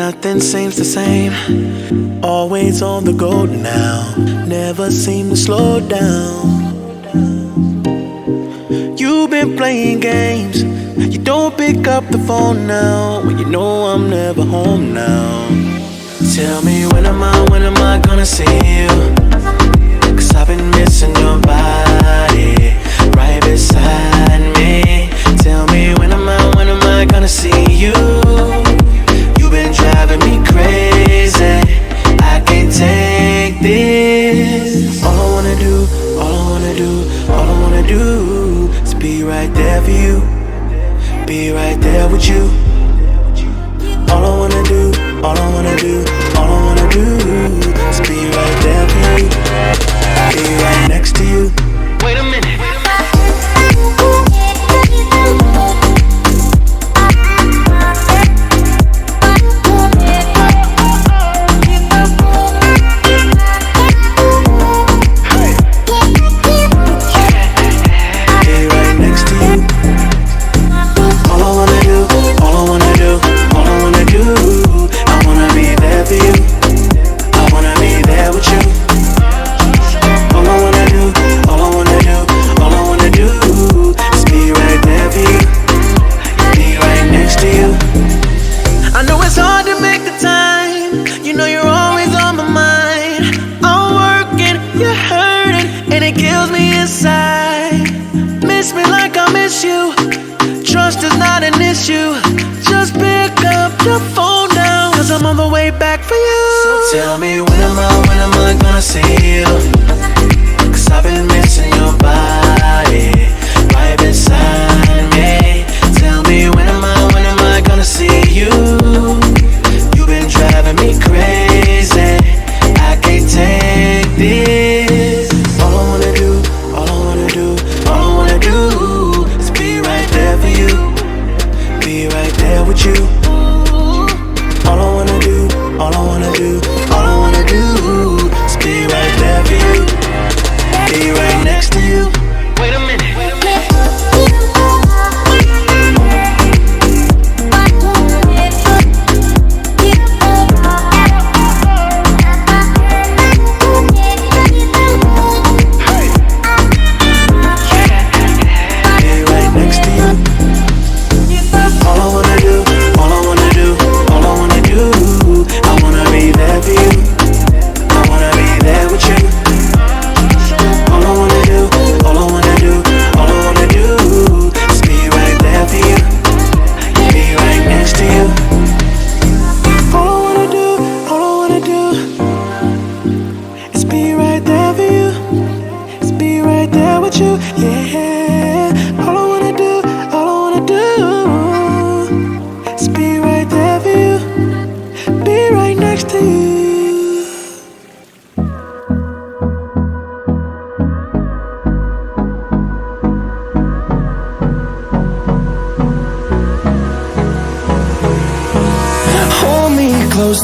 Nothing seems the same. Always on the go now. Never seem to slow down. You've been playing games. You don't pick up the phone now when you know I'm never home now. Tell me when am I gonna see you? 'Cause I've been missing your body right beside me. Tell me when am I gonna see you? You've been driving me crazy. I can't take this. All I wanna do is be right there for you. Be right there with you. All I wanna do is be right there for you. Be right next to you. Wait a minute. Tell me when am I gonna see you? 'Cause I've been missing your body right beside me. Tell me when am I gonna see you? You've been driving me crazy. I can't take this. All I wanna do is be right there for you. Be right there with you. All I wanna do is be right there for you. Be right next to you. Wait a minute.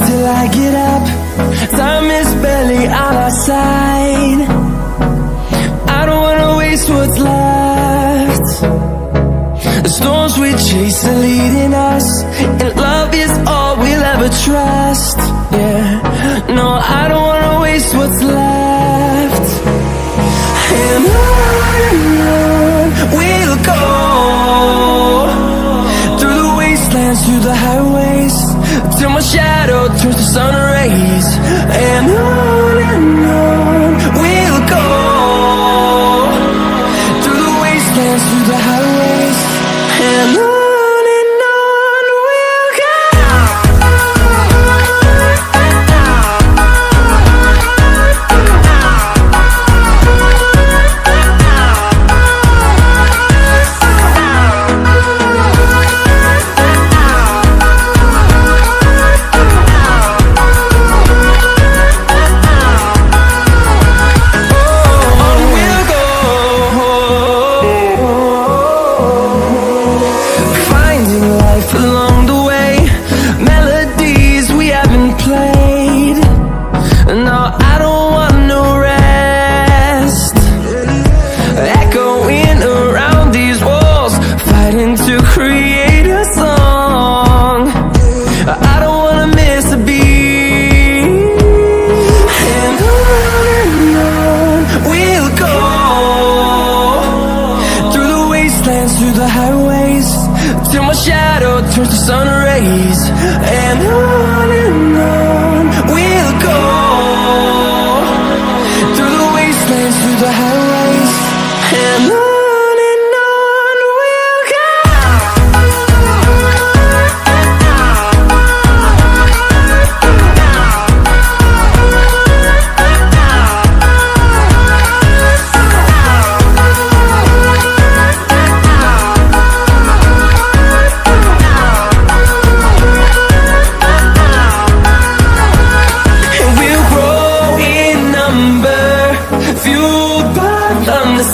Till I get up, time is barely on our side. I don't wanna waste what's left. The storms we chase are leading us, and love is all we'll ever trust. Yeah, no, I don't wanna waste what's left. And on we'll go, through the wastelands, through the highways, till my shadow turns to sun rays. And on we'll go, through the wastelands, through the highways. And on we'll go. my shadow turns to sun rays. And on we'll go, through the wastelands, through the highways. And on we'll go.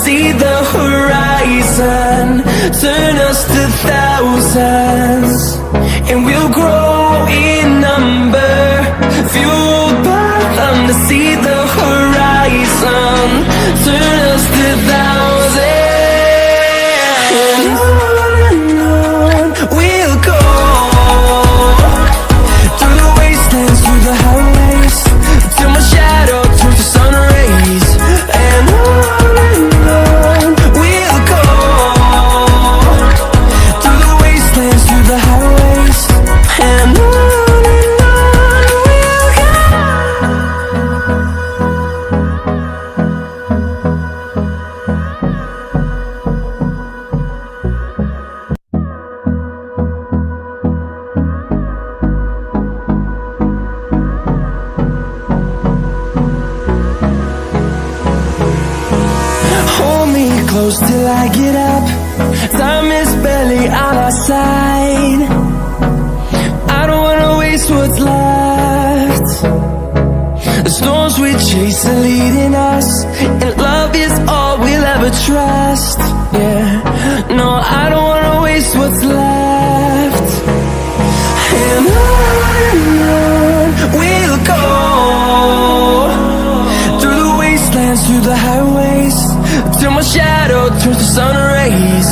See the horizon, turn us to thousands, and we'll grow in number, fueled by them to see the horizon, turn us to thousands, and on we'll go, through the wastelands, through the highways, till my shadow turns to sun rays. And close till I get up. Time is barely on our side. I don't wanna waste what's left. The storms we chase are leading us, and love is all we'll ever trust. Yeah, no, I don't wanna waste what's left. And on we'll go, through the wastelands, through the highways, till my shadow turns to sun rays.